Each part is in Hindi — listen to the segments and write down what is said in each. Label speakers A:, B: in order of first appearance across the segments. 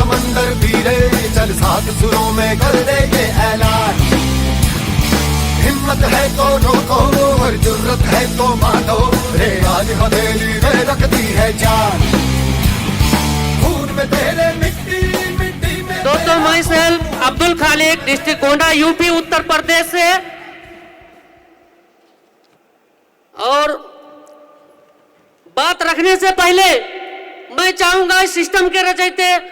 A: समंदर धीरे चल सात सुरों में कर दे ये ऐलान। हिम्मत है तो रोको और जुर्रत है तो मानो, रे आज हथेली में रखती है जान। खून में तेरे मिट्टी मिट्टी में।
B: दोस्तों, माई self Abdul Khaliq, district Gonda, UP Uttar Pradesh से। और बात रखने से पहले मैं चाहूंगा इस सिस्टम के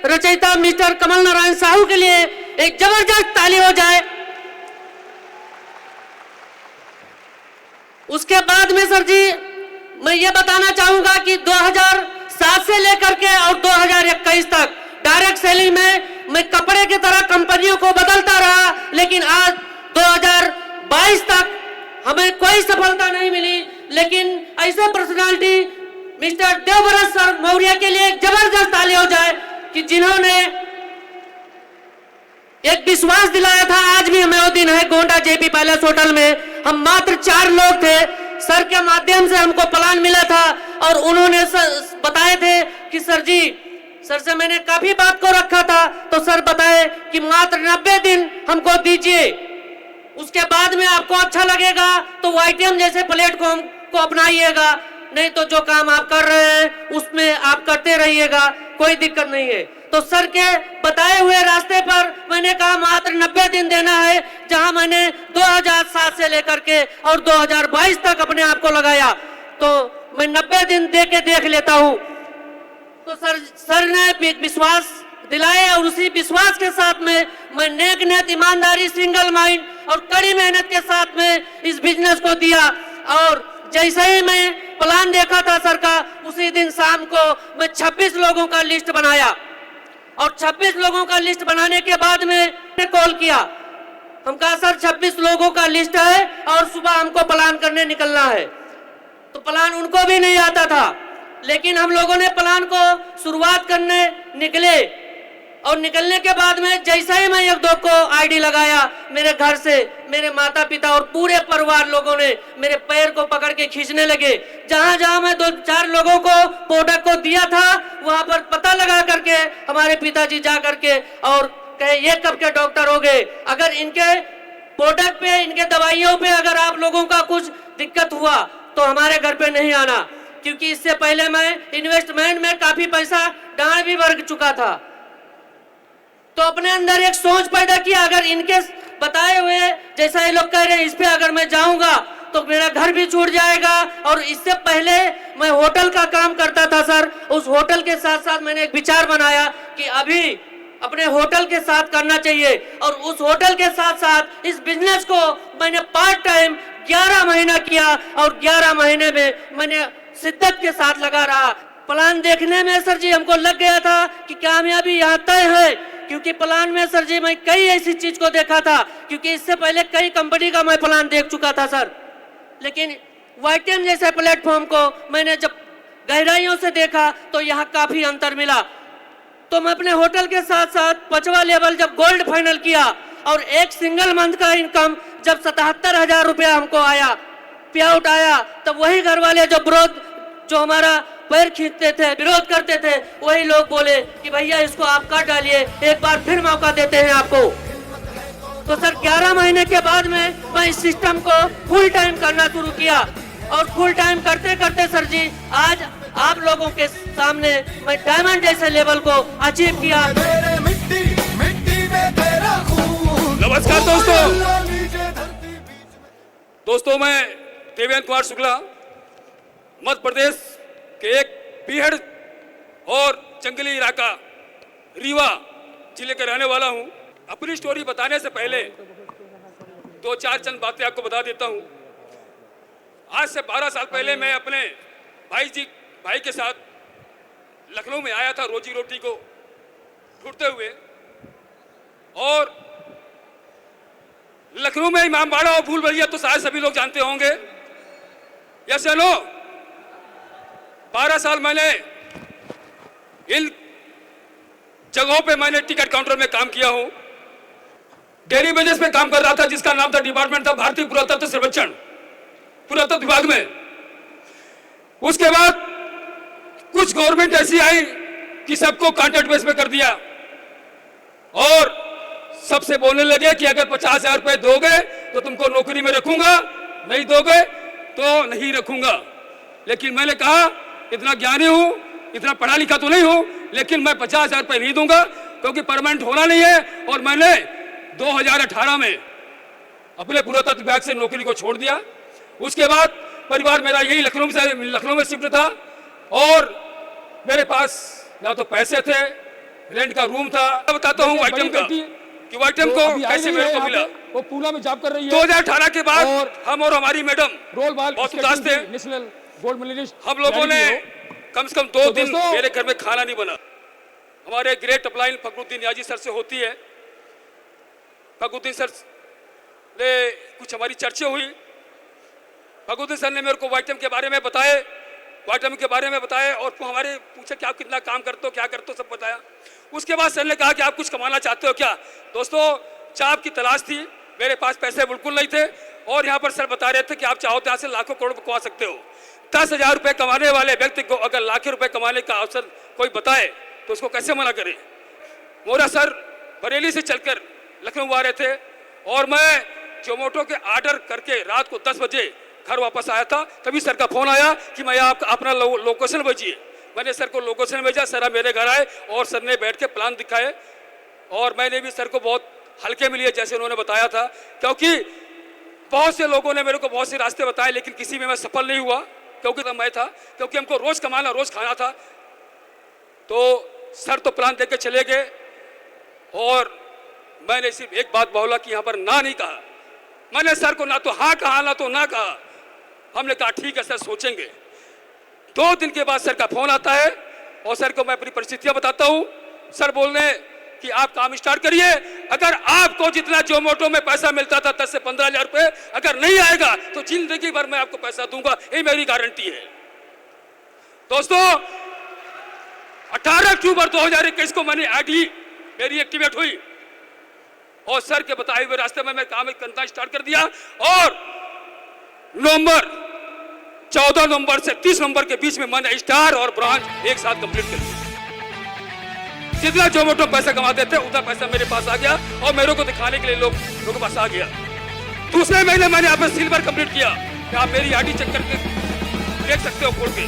B: रचयिता मिस्टर कमल नारायण साहू के लिए एक जबरदस्त ताली हो जाए। उसके बाद में सर जी मैं ये बताना चाहूंगा कि 2007 से लेकर के और 2021 तक डायरेक्ट सेलिंग में मैं कपड़े की तरह कंपनियों को बदलता रहा, लेकिन आज 2022 तक हमें कोई सफलता नहीं मिली। लेकिन ऐसे personality mister Devvrat sir Maurya के लिए एक जबरदस्त ताली हो जाए कि जिन्होंने एक विश्वास दिलाया था। आज भी हमें वो दिन है, गोंडा जेपी पैलेस होटल में हम मात्र 4 लोग थे। सर के माध्यम से हमको प्लान मिला था और उन्होंने बताए थे कि सर जी, सर से मैंने काफी बात को रखा था, तो सर बताए कि मात्र 90 दिन हमको दीजिए, उसके बाद में आपको अच्छा लगेगा तो YTM जैसे प्लेटफॉर्म को अपनाइएगा, नहीं तो जो काम आप कर रहे हैं उसमें आप करते रहिएगा, कोई दिक्कत नहीं है। तो सर के बताए हुए रास्ते पर मैंने कहा मात्र 90 दिन देना है, जहां मैंने 2007 से लेकर के और 2022 तक अपने आप को लगाया, तो मैं 90 दिन दे के देख लेता हूं। तो सर ने विश्वास दिलाए और उसी विश्वास के साथ में मैं नेक नीयत, ईमानदारी, सिंगल माइंड और कड़ी मेहनत के साथ में इस बिजनेस को दिया। और जैसे ही मैं प्लान देखा था सर का, उसी दिन शाम को मैं 26 लोगों का लिस्ट बनाया और 26 लोगों का लिस्ट बनाने के बाद में कॉल किया। हम कहा सर 26 लोगों का लिस्ट है और सुबह हमको प्लान करने निकलना है। तो प्लान उनको भी नहीं आता था, लेकिन हम लोगों ने प्लान को शुरुआत करने निकले और निकलने के बाद में जैसे ही मैं 1-2 को आईडी लगाया, मेरे घर से मेरे माता पिता और पूरे परिवार लोगों ने मेरे पैर को पकड़ के खींचने लगे। जहां जहां मैं 2-4 लोगों को प्रोडक्ट को दिया था, वहां पर पता लगा करके हमारे पिताजी जा करके और कहे ये कब के डॉक्टर हो गए, अगर इनके प्रोडक्ट पे, इनके दवाइयों पे अगर आप लोगों का कुछ दिक्कत हुआ तो हमारे घर पे नहीं आना, क्योंकि इससे पहले मैं इन्वेस्टमेंट में काफी पैसा डाल भी भर चुका था। तो अपने अंदर एक सोच पैदा किया, अगर इनके बताए हुए जैसा ये लोग कह रहे हैं इस पे अगर मैं जाऊंगा तो मेरा घर भी छूट जाएगा। और इससे पहले मैं होटल का काम करता था सर, उस होटल के साथ साथ मैंने एक विचार बनाया कि अभी अपने होटल के साथ करना चाहिए, और उस होटल के साथ साथ इस बिजनेस को मैंने पार्ट टाइम 11 महीना किया और 11 महीने में मैंने शिद्दत के साथ लगा रहा। प्लान देखने में सर जी हमको लग गया था कि कामयाबी यहाँ तय है, क्योंकि प्लान में सर जी मैं कई ऐसी चीज को देखा था, क्योंकि इससे पहले कई कंपनी का मैं प्लान देख चुका था सर, लेकिन YTM जैसे प्लेटफॉर्म को मैंने जब गहराइयों से देखा तो यहाँ काफी अंतर मिला। तो मैं अपने होटल के साथ साथ 5वां लेवल जब गोल्ड फाइनल किया और एक सिंगल मंथ का इनकम जब 77,000 रुपया हमको आया, पे आउट आया, तब वही घर वाले जो हमारा पैर खींचते थे, विरोध करते थे, वही लोग बोले कि भैया इसको आप काट डालिए, एक बार फिर मौका देते हैं आपको। तो सर 11 महीने के बाद में मैं इस सिस्टम को फुल टाइम करना शुरू किया और फुल टाइम करते करते सर जी आज आप लोगों के सामने मैं डायमंड जैसे लेवल को अचीव किया।
C: नमस्कार दोस्तों, मैं देवेंद्र कुमार शुक्ला मध्य प्रदेश के एक बीहड़ और जंगली इलाका रीवा जिले का रहने वाला हूं। अपनी स्टोरी बताने से पहले 2-4 चंद बातें आपको बता देता हूं। आज से 12 साल पहले मैं अपने भाई के साथ लखनऊ में आया था रोजी रोटी को ढूंढते हुए, और लखनऊ में इमामबाड़ा और भूल भैया तो शायद सभी लोग जानते होंगे। यस या नो? 12 साल मैंने इन जगहों पे मैंने टिकट काउंटर में काम किया हूं। डेयरी बिजनेस में काम कर रहा था जिसका नाम था डिपार्टमेंट था भारतीय पुरातत्व सर्वेक्षण, पुरातत्व विभाग में। उसके बाद कुछ गवर्नमेंट ऐसी आई कि सबको कॉन्ट्रैक्ट बेस पे कर दिया, और सबसे बोलने लगे कि अगर 50,000 रुपए दोगे तो तुमको नौकरी में रखूंगा, नहीं दोगे तो नहीं रखूंगा। लेकिन मैंने कहा इतना ज्ञानी हूं, इतना पढ़ा लिखा तो नहीं हूं, लेकिन मैं 50,000 रुपए नहीं दूंगा क्योंकि परमानेंट होना नहीं है। और मैंने 2018 में अपने पुरातत्व विभाग से नौकरी को छोड़ दिया। उसके बाद परिवार मेरा यही लखनऊ में शिफ्ट था और मेरे पास ना तो पैसे थे, रेंट का रूम था। बताता हूँ आइटम का कि वो आइटम को कैसे मेरे को मिला।
D: वो पूना में जॉब कर रही है।
C: 2018 के बाद हम और हमारी मैडम
D: रोल बॉल
C: बहुत उदास थे।
D: नेशनल गोल्ड मेडलिस्ट
C: हम लोगों ने कम से कम 2 दिन मेरे घर में खाना नहीं बना। हमारे ग्रेट अपलाइन फखरुद्दीन याजी सर से होती है। फखरुद्दीन सर ने कुछ हमारी चर्चा हुई। फखरुद्दीन सर ने मेरे को वाइटम के बारे में बताए, वाइटम के बारे में बताए और हमारे पूछे कि आप कितना काम करते हो, क्या करते हो, सब बताया। उसके बाद सर ने कहा कि आप कुछ कमाना चाहते हो क्या। दोस्तों चाप की तलाश थी, मेरे पास पैसे बिल्कुल नहीं थे और यहाँ पर सर बता रहे थे कि आप चाहो तो यहाँ से लाखों करोड़ कमा सकते हो। 10,000 रुपए कमाने वाले व्यक्ति को अगर लाखों रुपए कमाने का अवसर कोई बताए तो उसको कैसे मना करे। मोरा सर बरेली से चलकर लखनऊ आ रहे थे और मैं जोमेटो के ऑर्डर करके रात को 10 बजे घर वापस आया था। तभी सर का फोन आया कि मैं आपका अपना लोकेशन भेजिए। मैंने सर को लोकेशन भेजा, सर मेरे घर आए और सर ने बैठ के प्लान दिखाए और मैंने भी सर को बहुत हल्के में लिए जैसे उन्होंने बताया था, क्योंकि बहुत से लोगों ने मेरे को बहुत से रास्ते बताए लेकिन किसी में मैं सफल नहीं हुआ क्योंकि मैं था, क्योंकि हमको रोज कमाना रोज खाना था। तो सर तो प्लान देके चले गए और मैंने सिर्फ एक बात बोला कि यहाँ पर ना नहीं कहा। मैंने सर को ना तो हाँ कहा ना तो ना कहा। हमने कहा ठीक है सर सोचेंगे। 2 दिन के बाद सर का फोन आता है और सर को मैं अपनी परिस्थितियां बताता हूँ। सर बोलने कि आप काम स्टार्ट करिए, अगर आपको जितना जोमेटो में पैसा मिलता था 10 से 15,000 रुपए अगर नहीं आएगा तो जिंदगी भर मैं आपको पैसा दूंगा, ये मेरी गारंटी है। दोस्तों 18 अक्टूबर 2021 को मैंने आईडी मेरी एक्टिवेट हुई और सर के बताए हुए रास्ते में मैं काम करना स्टार्ट कर दिया और 14 नवंबर से 30 नवंबर के बीच में मैंने स्टार और ब्रांच एक साथ कंप्लीट कर दिया। जितना जोमेटो पैसा कमाते थे उतना पैसा मेरे पास आ गया और मेरे को दिखाने के लिए लोगों के पास आ गया। दूसरे महीने मैंने यहाँ पे सिल्वर कंप्लीट किया। आप मेरी आईडी चेक करके देख सकते हो खोल के।